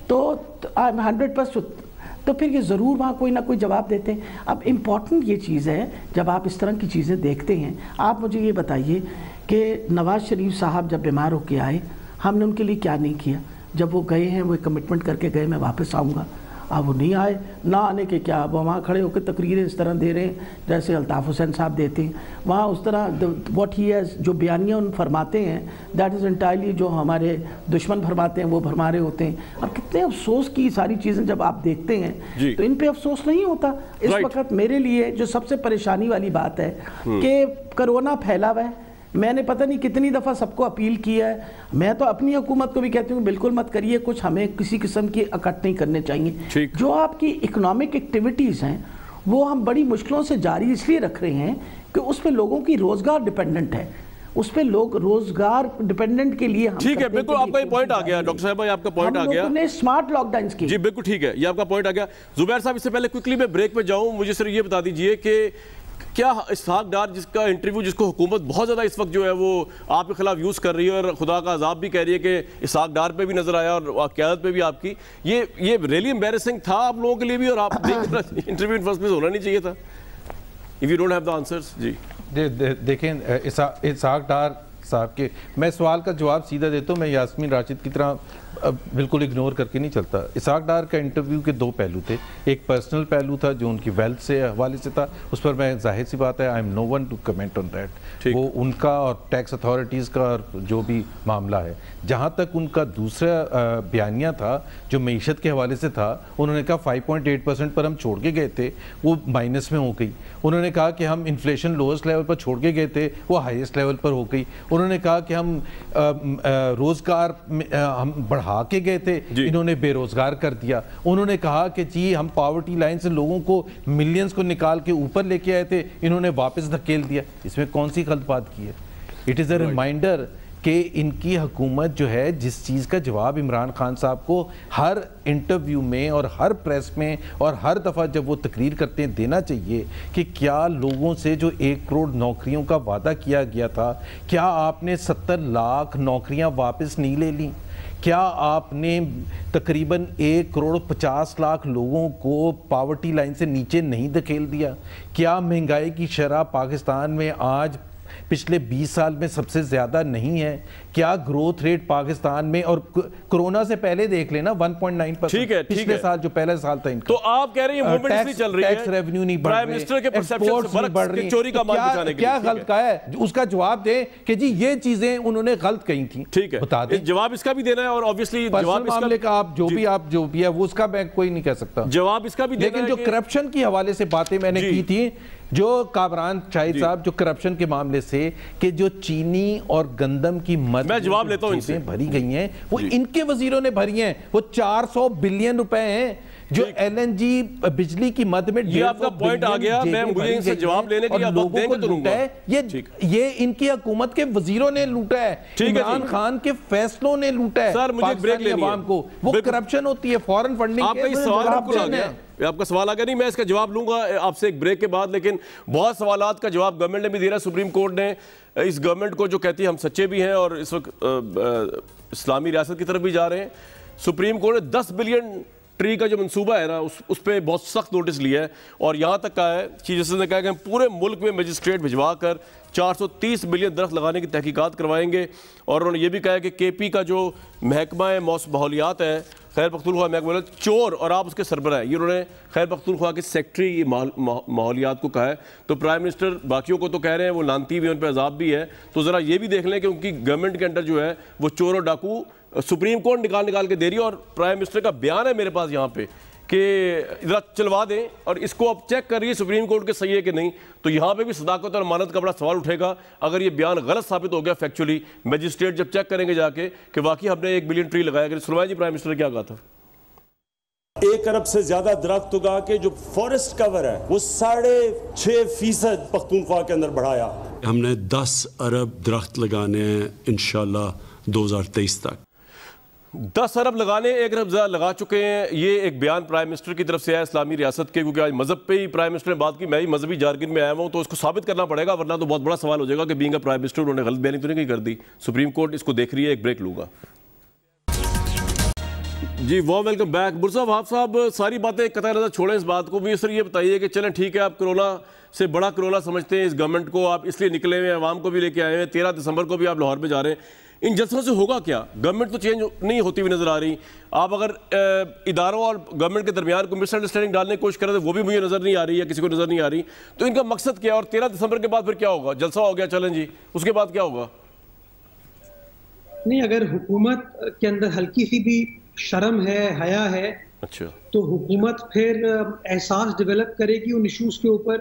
تو 100% تو پھر یہ ضرور وہاں کوئی نہ کوئی جواب دیتے ہیں۔ اب امپورٹنٹ یہ چیز ہے جب آپ اس طرح کی چیزیں دیکھتے ہیں، آپ مجھے یہ بتائیے کہ نواز شریف صاحب جب بیمار ہو کے آئے، ہم نے ان کے لیے کیا نہیں کیا؟ جب وہ گئے ہیں، وہ کمٹمنٹ کر کے گئے میں واپس آؤں گا، اب وہ نہیں آئے، نہ آنے کے کیا، اب وہاں کھڑے ہو کے تقریریں اس طرح دے رہے ہیں جیسے الطاف حسین صاحب دیتے ہیں، وہاں اس طرح واٹ ہی ہیز جو بیانیہ ان فرماتے ہیں دیٹ از انٹائرلی جو ہمارے دشمن فرماتے ہیں وہ فرما رہے ہوتے ہیں۔ اب کتنے افسوس کی ساری چیزیں جب آپ دیکھتے ہیں تو ان پہ افسوس نہیں ہوتا۔ اس وقت میرے لیے جو سب سے پریشانی والی بات ہے کہ کرونا پھیلا ہوا ہے، میں نے پتہ نہیں کتنی دفعہ سب کو اپیل کیا ہے، میں تو اپنی حکومت کو بھی کہتی ہوں بالکل مت کریے کچھ، ہمیں کسی قسم کی اکٹ نہیں کرنے چاہیے۔ جو آپ کی اکنامک ایکٹیویٹیز ہیں وہ ہم بڑی مشکلوں سے جاری اس لیے رکھ رہے ہیں کہ اس پہ لوگوں کی روزگار ڈیپینڈنٹ ہے، اس پہ لوگ روزگار ڈیپینڈنٹ کے لیے ہم ٹھیک ہے، بالکل آپ کا یہ پوائنٹ آ گیا ڈاکٹر صاحب، آپ کا پوائنٹ آ گیا، ہم لوگوں نے سمارٹ لاک ڈاؤنز کی۔ جی بالکل ٹھیک ہے، یہ آپ کا پوائنٹ آ گیا۔ زبیر صاحب اس سے پہلے کوئکلی میں بریک پہ جاؤں، مجھے صرف یہ بتا دیجئے کہ کیا اسحاق ڈار جس کا انٹرویو جس کو حکومت بہت زیادہ اس وقت جو ہے وہ آپ کے خلاف یوز کر رہی ہے اور خدا کا عذاب بھی کہہ رہی ہے کہ اسحاق ڈار پہ بھی نظر آیا اور قیادت پہ بھی آپ کی، یہ ریلی امبیرسنگ تھا آپ لوگوں کے لیے بھی، اور آپ انٹرویو ان فرسٹ پلیس ہونا نہیں چاہیے تھا؟ if you don't have the answers جی دیکھیں اسحاق ڈار صاحب کے، میں سوال کا جواب سیدھا دیتا ہوں، میں یاسمین راشد کی طرح بالکل اگنور کر کے نہیں چلتا۔ اسحاق ڈار کا انٹرویو کے دو پہلو تھے، ایک پرسنل پہلو تھا جو ان کی ویلتھ سے حوالے سے تھا، اس پر میں ظاہر سی بات ہے I am no one to comment on that, وہ ان کا اور ٹیکس اتھارٹیز کا جو بھی معاملہ ہے۔ جہاں تک ان کا دوسرا بیانیہ تھا جو معیشت کے حوالے سے تھا، انہوں نے کہا 5.8% پر ہم چھوڑ کے گئے تھے وہ مائنس میں ہو گئی، انہوں نے کہا کہ ہم انفلیشن لوئسٹ لیول پر چھوڑ کے گئے تھے وہ ہائیسٹ لیول پر ہو گئی، انہوں نے کہا کہ ہم روزگار ہم بڑھا کے گئے تھے، انہوں نے بے روزگار کر دیا، انہوں نے کہا کہ جی ہم پاورٹی لائن سے لوگوں کو ملینز کو نکال کے اوپر لے کے آئے تھے، انہوں نے واپس دھکیل دیا۔ اس میں کون سی غلط بات کی ہے؟ اٹ از اے ریمائنڈر کہ ان کی حکومت جو ہے جس چیز کا جواب عمران خان صاحب کو ہر انٹرویو میں اور ہر پریس میں اور ہر دفعہ جب وہ تقریر کرتے ہیں دینا چاہیے کہ کیا لوگوں سے جو 1 کروڑ نوکریوں کا وعدہ کیا گیا تھا، کیا آپ نے 70 لاکھ نوکریاں واپس نہیں لے لیں؟ کیا آپ نے تقریباً 1 کروڑ 50 لاکھ لوگوں کو پاورٹی لائن سے نیچے نہیں دھکیل دیا؟ کیا مہنگائی کی شرح پاکستان میں آج پچھلے 20 سال میں سب سے زیادہ نہیں ہے؟ کیا گروتھ ریٹ پاکستان میں، اور کرونا سے پہلے دیکھ لینا 1.9%، پچھلے سال جو پہلا سال تھا ان کا، تو آپ کہہ رہے ہیں موومنٹس نہیں چل رہی ہے، ٹیکس ریونیو نہیں بڑھ رہے، پرائم منسٹر کے پرسپشن سے برعکس کہ چوری کا مال بچانے کے لیے کیا غلط کہا ہے؟ اس کا جواب دیں کہ جی یہ چیزیں انہوں نے غلط کہی تھیں، ٹھیک ہے، بتا دیں، جواب اس کا بھی دینا ہے، اور obviously جواب معاملے کا آپ جو بھی ہے وہ اس کا میں کوئی نہیں کہہ سکتا، جواب اس کا بھی دینا ہے۔ لیکن جو کرپشن کی حوالے سے باتیں میں نے کی تھی، جو کامران شاہد صاحب جو کرپشن کے معاملے سے کہ جو چینی اور گندم کی مد میں جواب لیتا ہوں ان سے بھری گئی ہیں وہ ان کے وزیروں نے بھری ہیں، وہ 400 بلین روپے ہیں جو ایل این جی بجلی کی مد میں، یہ آپ کا پوائنٹ آ گیا، میں مجھے ان سے جواب لینے کے لیے وقت دیں گے تو لوں گا، یہ ان کی حکومت کے وزیروں نے لوٹا ہے، عمران خان کے فیصلوں نے لوٹا ہے پاکستانی عوام کو، وہ کرپشن ہوتی ہے، فورن فنڈنگ آپ کا یہ سوال آپ کا سوال آ گیا، نہیں میں اس کا جواب لوں گا آپ سے ایک بریک کے بعد، لیکن بہت سوالات کا جواب گورنمنٹ نے بھی دیا ہے۔ سپریم کورٹ نے اس گورنمنٹ کو جو کہتی ہے ہم سچے بھی ہیں اور اس وقت اسلامی ریاست کی طرف بھی جا رہے ہیں، سپریم کورٹ نے 10 بلین ٹری کا جو منصوبہ ہے نا اس پہ بہت سخت نوٹس لیا ہے، اور یہاں تک کہا ہے چیف جسٹس نے کہا کہ ہم پورے ملک میں میجسٹریٹ بھجوا کر 430 بلین درخت لگانے کی تحقیقات کروائیں گے، اور انہوں نے یہ بھی کہا ہے کہ کے پی کا جو محکمہ ماحولیات ہے، خیر پختونخوا محکمہ چور اور آپ اس کے سربراہ ہیں، یہ انہوں نے خیر پختونخوا کے سیکٹری ماحولیات کو کہا ہے، تو پرائم منسٹر باقیوں کو تو کہہ رہے ہیں وہ لانتی بھی ہیں، ان پہ عذاب بھی ہے، تو ذرا یہ بھی دیکھ لیں کہ ان کی گورنمنٹ کے انڈر جو ہے وہ چور اور ڈاکو سپریم کورٹ نکال کے دے رہی ہے، اور پرائم منسٹر کا بیان ہے میرے پاس یہاں پہ کہ ذرا چلوا دیں، اور اس کو اب چیک کر رہی ہے سپریم کورٹ کے صحیح ہے کہ نہیں، تو یہاں پہ بھی صداقت اور امانت کا بڑا سوال اٹھے گا اگر یہ بیان غلط ثابت ہو گیا فیکچولی، میجسٹریٹ جب چیک کریں گے جا کے کہ واقعی ہم نے 1 بلین ٹری لگایا کہ سنوائیں جی پرائم منسٹر نے کیا کہا تھا۔ 1 ارب سے زیادہ درخت اگا کے جو فارسٹ کور ہے وہ 6.5% پختونخوا کے اندر بڑھایا۔ ہم نے 10 ارب درخت لگانے ہیں انشاءاللہ 2023 تک، 10 ارب لگانے، 1 ارب زیادہ لگا چکے ہیں، یہ ایک بیان پرائم منسٹر کی طرف سے ہے اسلامی ریاست کے، کیونکہ آج مذہب پہ ہی پرائم منسٹر نے بات کی، میں ہی مذہبی جارگن میں آیا ہوں تو اس کو ثابت کرنا پڑے گا، ورنہ تو بہت بڑا سوال ہو جائے گا کہ بینگ اے پرائم منسٹر انہوں نے غلط بیانی تو نہیں کر دی۔ سپریم کورٹ اس کو دیکھ رہی ہے، ایک بریک لوں گا۔ جی وارم ویلکم بیک. مرزا وہاب صاحب, ساری باتیں قطع نظر چھوڑیں اس بات کو بھی, سر یہ بتائیے کہ چلیں ٹھیک ہے آپ کرونا سے بڑا کرونا سمجھتے ہیں اس گورنمنٹ کو, آپ اس لیے نکلے ہوئے ہیں, عوام کو بھی لے کے آئے ہیں, 13 دسمبر کو بھی آپ لاہور میں جا رہے ہیں, ان جلسوں سے ہوگا کیا؟ گورنمنٹ تو چینج نہیں ہوتی ہوئی نظر آ رہی. آپ اگر اداروں اور گورنمنٹ کے درمیان کوئی مس انڈرسٹینڈنگ ڈالنے کی کوشش کریں تو وہ بھی مجھے نظر نہیں آ رہی ہے, کسی کو نظر نہیں آ رہی. تو ان کا مقصد کیا ہے, اور 13 دسمبر کے بعد پھر کیا ہوگا؟ جلسہ ہو گیا چلیں جی, اس کے بعد کیا ہوگا؟ نہیں, اگر حکومت کے اندر ہلکی سی بھی شرم ہے, حیا ہے, اچھا, تو حکومت پھر احساس ڈیولپ کرے گی ان ایشوز کے اوپر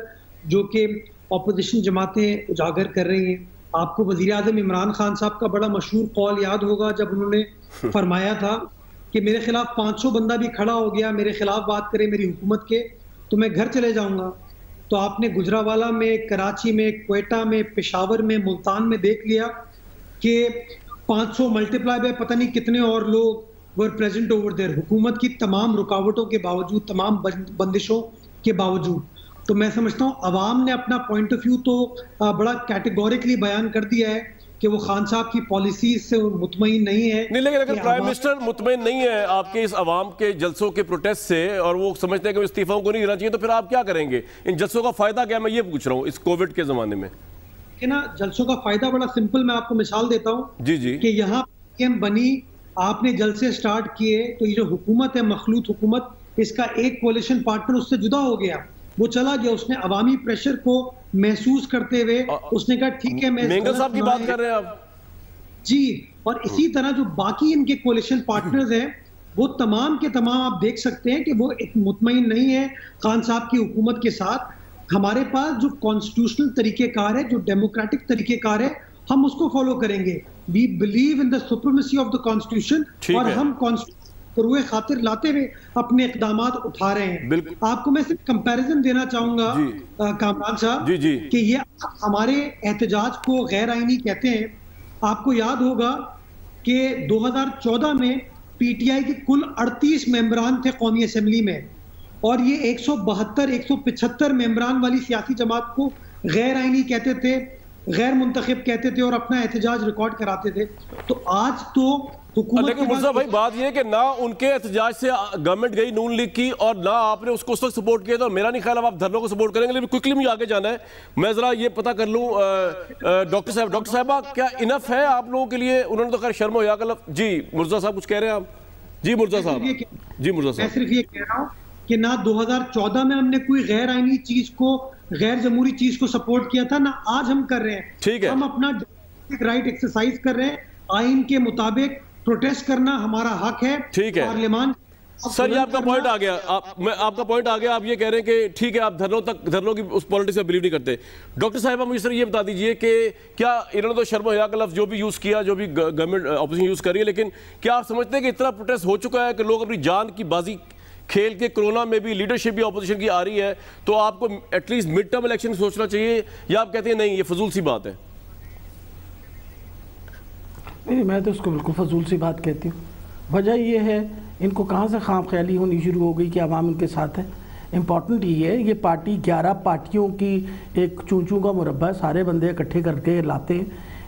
جو کہ اپوزیشن جماعتیں اجاگر کر رہی ہیں. آپ کو وزیر اعظم عمران خان صاحب کا بڑا مشہور قول یاد ہوگا جب انہوں نے فرمایا تھا کہ میرے خلاف 500 بندہ بھی کھڑا ہو گیا, میرے خلاف بات کرے میری حکومت کے, تو میں گھر چلے جاؤں گا. تو آپ نے گجرانوالہ میں, کراچی میں, کوئٹہ میں, پشاور میں, ملتان میں دیکھ لیا کہ 500 ملٹیپلائی بائی پتہ نہیں کتنے اور لوگ ور پریزنٹ اوور دیر, حکومت کی تمام رکاوٹوں کے باوجود, تمام بندشوں کے باوجود. تو میں سمجھتا ہوں عوام نے اپنا پوائنٹ آف ویو تو بڑا کیٹیگوریکلی بیان کر دیا ہے کہ وہ خان صاحب کی پالیسیز سے مطمئن نہیں ہے. نہیں, لیکن اگر پرائم منسٹر مطمئن نہیں ہے آپ کے اس عوام کے جلسوں کے پروٹیسٹ سے, اور وہ سمجھتے ہیں کہ استعفوں کو نہیں دینا چاہیے, تو پھر آپ کیا کریں گے؟ ان جلسوں کا فائدہ کیا, میں یہ پوچھ رہا ہوں اس کووڈ کے زمانے میں. کہ نا جلسوں کا فائدہ بڑا سمپل, میں آپ کو مثال دیتا ہوں. جی جی, کہ یہاں پی ایم بنی, آپ نے جلسے سٹارٹ کیے, تو یہ جو حکومت ہے مخلوط حکومت, اس کا ایک کولیشن پارٹنر اس سے جدا ہو گیا, وہ چلا گیا. اس نے عوامی پریشر کو محسوس کرتے ہوئے اس نے کہا ٹھیک ہے میں مینگل صاحب کی بات کر رہے ہیں آپ جی. اور اسی طرح جو باقی ان کے کولیشن پارٹنرز ہیں وہ تمام کے تمام آپ دیکھ سکتے ہیں کہ وہ مطمئن نہیں ہے خان صاحب کی حکومت کے ساتھ. ہمارے پاس جو کانسٹیٹیوشنل طریقہ کار ہے, جو ڈیموکریٹک طریقہ کار ہے, ہم اس کو فالو کریں گے. We believe in the supremacy of the constitution, اور ہم روئے خاطر لاتے ہوئے اپنے اقدامات اٹھا رہے ہیں. آپ کو میں صرف کمپیریزن دینا چاہوں گا کامران صاحب کہ یہ ہمارے احتجاج کو غیر آئینی کہتے ہیں. آپ کو یاد ہوگا کہ 2014 میں پی ٹی آئی کے کل 38 ممبران تھے قومی اسمبلی میں, اور یہ 172-175 ممبران والی سیاسی جماعت کو غیر آئینی کہتے تھے, غیر منتخب کہتے تھے, اور اپنا احتجاج ریکارڈ کراتے تھے. تو آج تو حکومت, لیکن مرزا بھائی بات یہ ہے کہ نہ ان کے احتجاج سے گورنمنٹ گئی نون لیگ کی, اور نہ آپ نے اس کو اس وقت سپورٹ کیا تھا, اور میرا نہیں خیال آپ دھرنوں کو سپورٹ کریں گے. لیکن کوئکلی مجھے آگے جانا ہے, میں ذرا یہ پتہ کر لوں ڈاکٹر صاحبہ کیا انف ہے آپ لوگوں کے لیے؟ انہوں نے تو خیر شرم و حیا کا لفظ. جی مرزا صاحب کچھ کہہ رہے ہیں آپ؟ جی مرزا صاحب. جی مرزا صاحب, میں صرف یہ کہہ رہا ہوں کہ نہ 2014 میں ہم نے کوئی غیر آئینی چیز کو, غیر جمہوری چیز کو سپورٹ کیا تھا, نہ آج ہم کر رہے ہیں. ٹھیک ہے, ہم اپنا رائٹ ایکسرسائز کر رہے ہیں, آئین کے مطابق پروٹیسٹ کرنا ہمارا حق ہے. ٹھیک ہے پارلیمان. سر یہ آپ کا پوائنٹ آ گیا, آپ کا پوائنٹ آ گیا. آپ یہ کہہ رہے ہیں کہ ٹھیک ہے آپ دھرنوں کی اس پالیٹکس میں بلیو نہیں کرتے. ڈاکٹر صاحبہ مجھے سر یہ بتا دیجئے کہ کیا انہوں نے تو شرم و حیا کا لفظ جو بھی یوز کیا, جو بھی گورنمنٹ اپوزیشن یوز کر رہی ہے, لیکن کیا آپ سمجھتے ہیں کہ اتنا پروٹیسٹ ہو چکا ہے کہ لوگ اپنی جان کی بازی کھیل کے کرونا میں بھی لیڈرشپ بھی اپوزیشن کی آ رہی ہے, تو آپ کو at least mid term election سوچنا چاہیے, یا آپ کہتے ہیں نہیں یہ فضول سی بات ہے؟ میں تو اس کو بالکل فضول سی بات کہتی ہوں. وجہ یہ ہے ان کو کہاں سے خام خیالی ہونی شروع ہو گئی کہ عوام ان کے ساتھ ہے. امپورٹنٹ یہ ہے, یہ پارٹی 11 پارٹیوں کی ایک چونچوں کا مربع ہے, سارے بندے اکٹھے کر کے لاتے ہیں.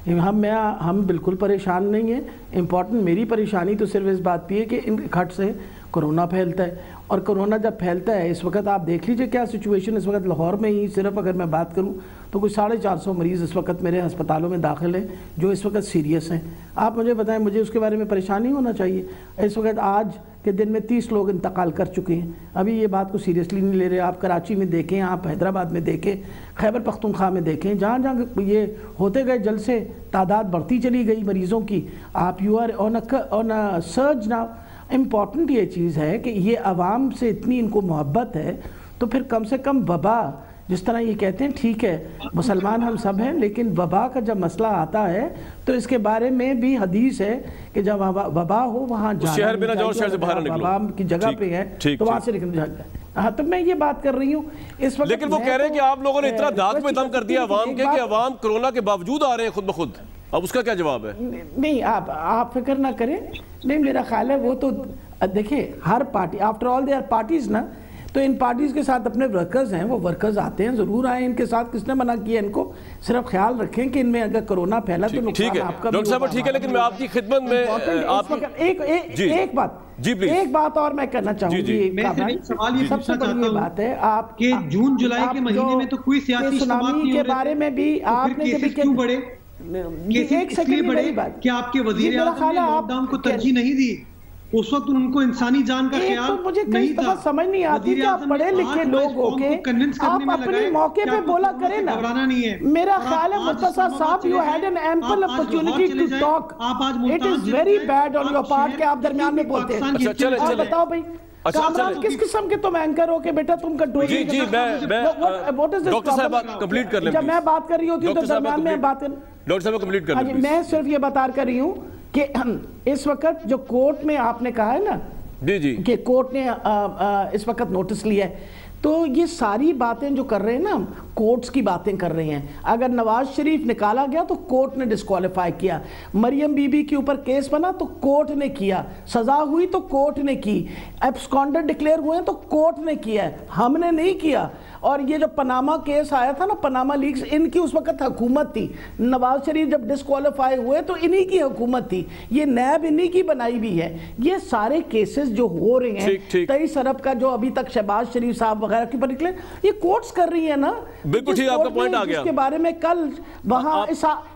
ہم بالکل پریشان نہیں ہیں. امپورٹنٹ میری پریشانی تو صرف اس بات پہ ہے کہ ان کھٹ سے کرونا پھیلتا ہے, اور کرونا جب پھیلتا ہے اس وقت آپ دیکھ لیجئے کیا سچویشن اس وقت لاہور میں ہی صرف اگر میں بات کروں تو کوئی 450 مریض اس وقت میرے ہسپتالوں میں داخل ہیں جو اس وقت سیریس ہیں. آپ مجھے بتائیں, مجھے اس کے بارے میں پریشان نہیں ہونا چاہیے؟ اس وقت آج کے دن میں 30 لوگ انتقال کر چکے ہیں. ابھی یہ بات کو سیریسلی نہیں لے رہے. آپ کراچی میں دیکھیں, آپ حیدرآباد میں دیکھیں, خیبر پختونخوا میں دیکھیں, جہاں جہاں یہ ہوتے گئے جلسے تعداد بڑھتی چلی گئی مریضوں کی. آپ you are on a surge now. Important یہ چیز ہے کہ یہ عوام سے اتنی ان کو محبت ہے, تو پھر کم سے کم وبا, جس طرح یہ کہتے ہیں ٹھیک ہے مسلمان ہم سب ہیں, لیکن وبا کا جب مسئلہ آتا ہے تو اس کے بارے میں بھی حدیث ہے کہ جب وبا ہو وہاں جانا, شہر میں نہ جاؤ, شہر سے باہر نہ نکلو, وبا کی جگہ پہ ہے تو وہاں سے نکل جائے. ہاں تو میں یہ بات کر رہی ہوں اس وقت. لیکن وہ کہہ رہے ہیں کہ آپ لوگوں نے اتنا دھات میں دم کر دیا عوام کے کہ عوام کرونا کے باوجود آ رہے ہیں خود بخود. اب اس کا کیا جواب ہے؟ نہیں آپ فکر نہ کریں. نہیں میرا خیال ہے وہ تو دیکھیں ہر party, after all they are parties نا, تو ان پارٹیز کے ساتھ اپنے ورکرز ہیں، وہ ورکرز آتے ہیں، ضرور آئیں ان کے ساتھ، کس نے منع کیا ان کو؟ صرف خیال رکھیں کہ ان میں اگر کرونا پھیلا تو نقصان آپ کا بھی ہوگا۔ ڈاکٹر صاحب ٹھیک ہے، لیکن میں آپ کی خدمت میں ایک بات اور میں کرنا چاہوں گی، سب سے بڑی یہ بات ہے آپ کہ جون جولائی کے مہینے میں تو کوئی سیاسی سونامی کے بارے میں بھی آپ نے کبھی کیوں بڑھے؟ ایک سیکنڈ بڑی بات کہ آپ کے وزیر اعظم نے لاک ڈاؤن کو ترجیح نہیں دی، اس وقت ان کو انسانی جان کا خیال نہیں تھا۔ مجھے کئی دفعہ سمجھ نہیں آتی کہ آپ پڑھے لکھے لوگ ہو کے آپ اپنی موقع پہ بولا کریں نا۔ میرا خیال ہے مرتضیٰ صاحب you had an ample opportunity to talk. It is very bad on your part کہ آپ درمیان میں بولتے ہیں۔ آپ بتاؤ بھائی کامران کس قسم کے تم اینکر ہو کہ بیٹا تم کنٹرول جی ڈاکٹر صاحب کمپلیٹ کر لیں، جب میں بات کر رہی ہوتی ہوں تو درمیان میں بات کر، ڈاکٹر صاحب کمپلیٹ کر لیں۔ میں صرف یہ بتا کر رہی ہوں کہ اس وقت جو کورٹ میں آپ نے کہا ہے نا کہ کورٹ نے اس وقت نوٹس لیا ہے، تو یہ ساری باتیں جو کر رہے ہیں نا ہم کورٹس کی باتیں کر رہے ہیں۔ اگر نواز شریف نکالا گیا تو کورٹ نے ڈسکوالیفائی کیا، مریم بی بی کے اوپر کیس بنا تو کورٹ نے کیا، سزا ہوئی تو کورٹ نے کی، ایبسکانڈر ڈکلیئر ہوئے تو کورٹ نے کیا ہے، ہم نے نہیں کیا۔ اور یہ جو پناما کیس آیا تھا نا، پناما لیکس، ان کی اس وقت حکومت تھی، نواز شریف جب ڈسکوالیفائی ہوئے تو انہی کی حکومت تھی، یہ نیب انہی کی بنائی بھی ہے۔ یہ سارے کیسز جو ہو رہے ہیں 23 ارب کا جو ابھی تک شہباز شریف صاحب وغیرہ کی پر نکلے، یہ کورٹس کر رہی ہیں نا۔ بالکل ٹھیک، آپ کا پوائنٹ آ گیا۔ اس کے بارے میں کل وہاں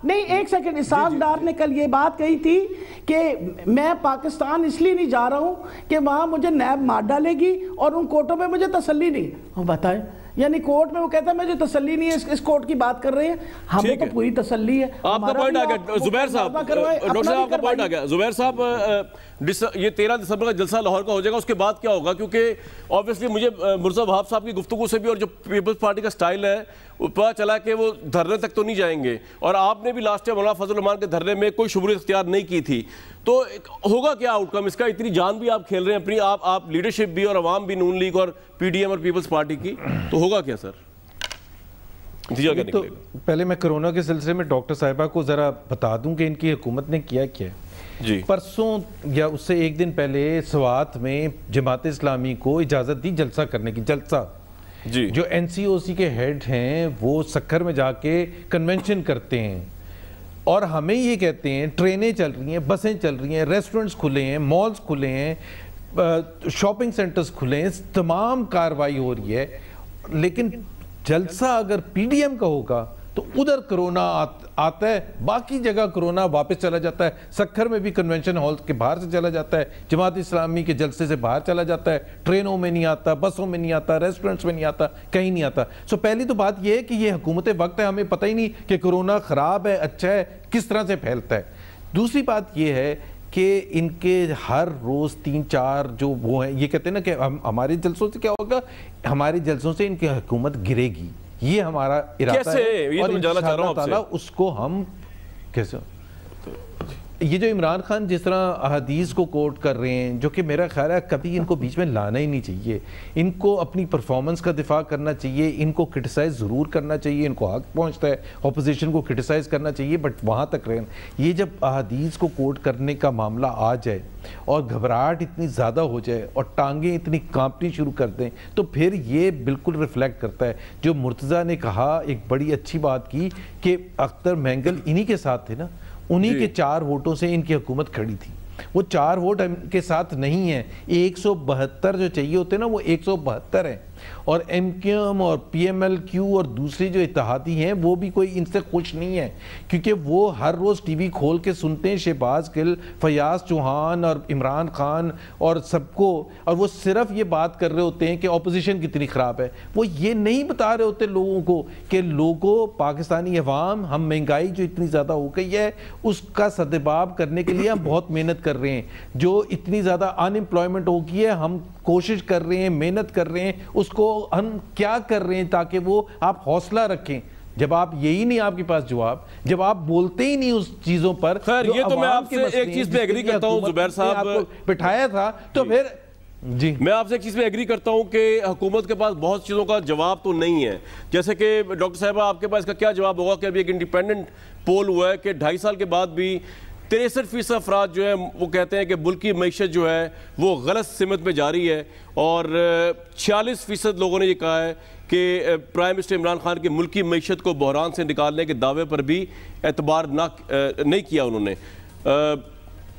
نہیں ایک سیکنڈ، اسحاق ڈار نے کل یہ بات کہی تھی کہ میں پاکستان اس لیے نہیں جا رہا ہوں کہ وہاں مجھے نیب مار ڈالے گی اور ان کورٹوں میں مجھے تسلی نہیں۔ بتائیں، یعنی کورٹ میں وہ کہتا ہے مجھے تسلی نہیں ہے، اس کورٹ کی بات کر رہے ہیں، ہمیں تو پوری تسلی ہے۔ آپ کا پوائنٹ آ گیا زبیر صاحب، ڈاکٹر صاحب آپ کا پوائنٹ آ گیا۔ زبیر صاحب یہ 13 دسمبر کا جلسہ لاہور کا ہو جائے گا، اس کے بعد کیا ہوگا؟ کیونکہ آبویسلی مجھے مرزا وہاب صاحب کی گفتگو سے بھی اور جو پیپلز پارٹی کا سٹائل ہے پتا چلا کہ وہ دھرنے تک تو نہیں جائیں گے، اور آپ نے بھی لاسٹ ٹائم مولانا فضل الرحمان کے دھرنے میں کوئی شمولیت اختیار نہیں کی تھی، تو ہوگا کیا آؤٹ کم اس کا؟ اتنی جان بھی آپ کھیل رہے ہیں اپنی، آپ لیڈرشپ بھی اور عوام بھی، نون لیگ اور پی ڈی ایم اور پیپلز پارٹی کی، تو ہوگا کیا سر؟ تو پہلے میں کرونا کے سلسلے میں ڈاکٹر صاحبہ کو ذرا بتا دوں کہ ان کی حکومت نے کیا کیا ہے۔ پرسوں یا اس سے ایک دن پہلے سوات میں جماعت اسلامی کو اجازت دی جلسہ کرنے کی، جلسہ جو این سی او سی کے ہیڈ ہیں وہ سکھر میں جا کے کنونشن کرتے ہیں، اور ہمیں یہ کہتے ہیں ٹرینیں چل رہی ہیں، بسیں چل رہی ہیں، ریسٹورنٹس کھلے ہیں، مالز کھلے ہیں، شاپنگ سینٹرز کھلے ہیں، تمام کاروائی ہو رہی ہے، لیکن جلسہ اگر پی ڈی ایم کا ہوگا تو ادھر کرونا آتا ہے، باقی جگہ کرونا واپس چلا جاتا ہے، سکھر میں بھی کنونشن ہال کے باہر سے چلا جاتا ہے، جماعت اسلامی کے جلسے سے باہر چلا جاتا ہے، ٹرینوں میں نہیں آتا، بسوں میں نہیں آتا، ریسٹورنٹس میں نہیں آتا، کہیں نہیں آتا۔ سو پہلی تو بات یہ ہے کہ یہ حکومت وقت ہے، ہمیں پتہ ہی نہیں کہ کرونا خراب ہے اچھا ہے کس طرح سے پھیلتا ہے۔ دوسری بات یہ ہے کہ ان کے ہر روز 3-4 جو وہ ہیں، یہ کہتے ہیں نا کہ ہمارے جلسوں سے کیا ہوگا، ہمارے جلسوں سے ان کی حکومت گرے گی، یہ ہمارا ارادہ ہے، اور انشاءاللہ تعالیٰ اس کو ہم کیسے یہ جو عمران خان جس طرح احادیث کو کوٹ کر رہے ہیں، جو کہ میرا خیال ہے کبھی ان کو بیچ میں لانا ہی نہیں چاہیے، ان کو اپنی پرفارمنس کا دفاع کرنا چاہیے، ان کو کرٹیسائز ضرور کرنا چاہیے، ان کو حق پہنچتا ہے اپوزیشن کو کرٹیسائز کرنا چاہیے، بٹ وہاں تک رہن۔ یہ جب احادیث کو کوٹ کرنے کا معاملہ آ جائے اور گھبراہٹ اتنی زیادہ ہو جائے اور ٹانگیں اتنی کانپنی شروع کر دیں، تو پھر یہ بالکل ریفلیکٹ کرتا ہے جو مرتضیٰ نے کہا، ایک بڑی اچھی بات کی کہ اختر مینگل انہی کے ساتھ تھے نا، انہی کے 4 ووٹوں سے ان کی حکومت کھڑی تھی، وہ 4 ووٹ ان کے ساتھ نہیں ہیں، 172 جو چاہیے ہوتے ہیں نا وہ 172 ہیں، اور ایم کیو ایم اور پی ایم ایل کیو اور دوسری جو اتحادی ہیں وہ بھی کوئی ان سے خوش نہیں ہے، کیونکہ وہ ہر روز ٹی وی کھول کے سنتے ہیں شہباز گل، فیاض چوہان اور عمران خان اور سب کو، اور وہ صرف یہ بات کر رہے ہوتے ہیں کہ اپوزیشن کتنی خراب ہے، وہ یہ نہیں بتا رہے ہوتے لوگوں کو کہ لوگوں، پاکستانی عوام، ہم مہنگائی جو اتنی زیادہ ہو گئی ہے اس کا سدباب کرنے کے لیے ہم بہت محنت کر رہے ہیں، جو اتنی زیادہ ان امپلائمنٹ ہو گئی ہے ہم کوشش کر رہے ہیں، محنت کر رہے ہیں، اس کو ہم کیا کر رہے ہیں تاکہ وہ آپ حوصلہ رکھیں۔ جب آپ یہی نہیں آپ کے پاس جواب، جب آپ بولتے ہی نہیں اس چیزوں پر، خیر یہ تو میں آپ سے ایک چیز پہ ایگری کرتا ہوں زبیر صاحب، بٹھایا تھا تو پھر جی میں آپ سے ایک چیز پہ ایگری کرتا ہوں کہ حکومت کے پاس بہت چیزوں کا جواب تو نہیں ہے، جیسے کہ ڈاکٹر صاحبہ آپ کے پاس اس کا کیا جواب ہوگا کہ ابھی ایک انڈیپینڈنٹ پول ہوا ہے کہ 2.5 سال کے بعد بھی 63% افراد جو ہیں وہ کہتے ہیں کہ ملکی معیشت جو ہے وہ غلط سمت میں جاری ہے، اور 46% لوگوں نے یہ کہا ہے کہ پرائم منسٹر عمران خان کے ملکی معیشت کو بحران سے نکالنے کے دعوے پر بھی اعتبار نہیں کیا انہوں نے۔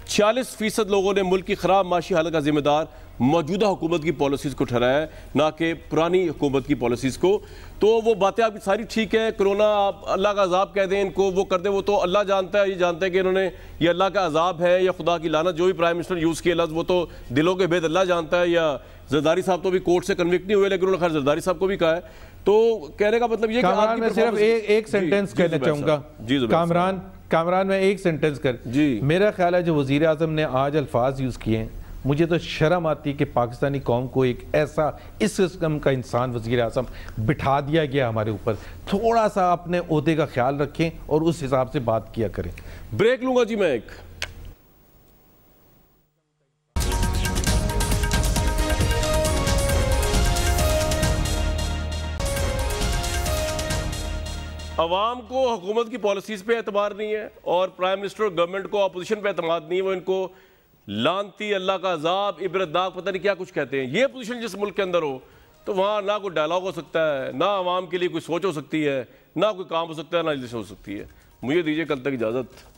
46% لوگوں نے ملک کی خراب معاشی حالت کا ذمہ دار موجودہ حکومت کی پالیسیز کو ٹھہرایا ہے، نہ کہ پرانی حکومت کی پالیسیز کو۔ تو وہ باتیں آپ کی ساری ٹھیک ہے، کرونا آپ اللہ کا عذاب کہہ دیں ان کو، وہ کر دیں، وہ تو اللہ جانتا ہے، یہ جانتا ہے کہ انہوں نے یہ اللہ کا عذاب ہے یا خدا کی لعنت، جو بھی پرائم منسٹر یوز کیا لفظ، وہ تو دلوں کے بھید اللہ جانتا ہے۔ یا زرداری صاحب تو بھی کورٹ سے کنوکٹ نہیں ہوئے، لیکن انہوں نے خیر زرداری صاحب کو بھی کہا ہے۔ تو کہنے کا مطلب یہ کہ آپ میں صرف ایک سینٹنس کہنا چاہوں گا کامران، میں ایک سینٹنس میرا خیال ہے جو وزیر اعظم نے آج الفاظ یوز کیے ہیں، مجھے تو شرم آتی کہ پاکستانی قوم کو ایک ایسا اس قسم کا انسان وزیر اعظم بٹھا دیا گیا ہمارے اوپر۔ تھوڑا سا اپنے عہدے کا خیال رکھیں اور اس حساب سے بات کیا کریں۔ بریک لوں گا جی میں ایک۔ عوام کو حکومت کی پالیسیز پہ اعتبار نہیں ہے، اور پرائم منسٹر اور گورنمنٹ کو اپوزیشن پہ اعتماد نہیں ہے، وہ ان کو لانتی، اللہ کا عذاب، عبرتناک، پتہ نہیں کیا کچھ کہتے ہیں۔ یہ پوزیشن جس ملک کے اندر ہو تو وہاں نہ کوئی ڈائلاگ ہو سکتا ہے، نہ عوام کے لیے کوئی سوچ ہو سکتی ہے، نہ کوئی کام ہو سکتا ہے، نہ لیجسلیشن ہو سکتی ہے۔ مجھے دیجیے کل تک اجازت۔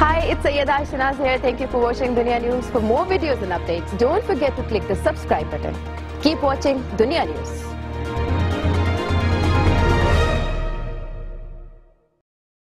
Hi, it's Sayyeda Shanaz here. Thank you for watching Dunya News. For more videos and updates, don't forget to click the subscribe button. Keep watching Dunya News.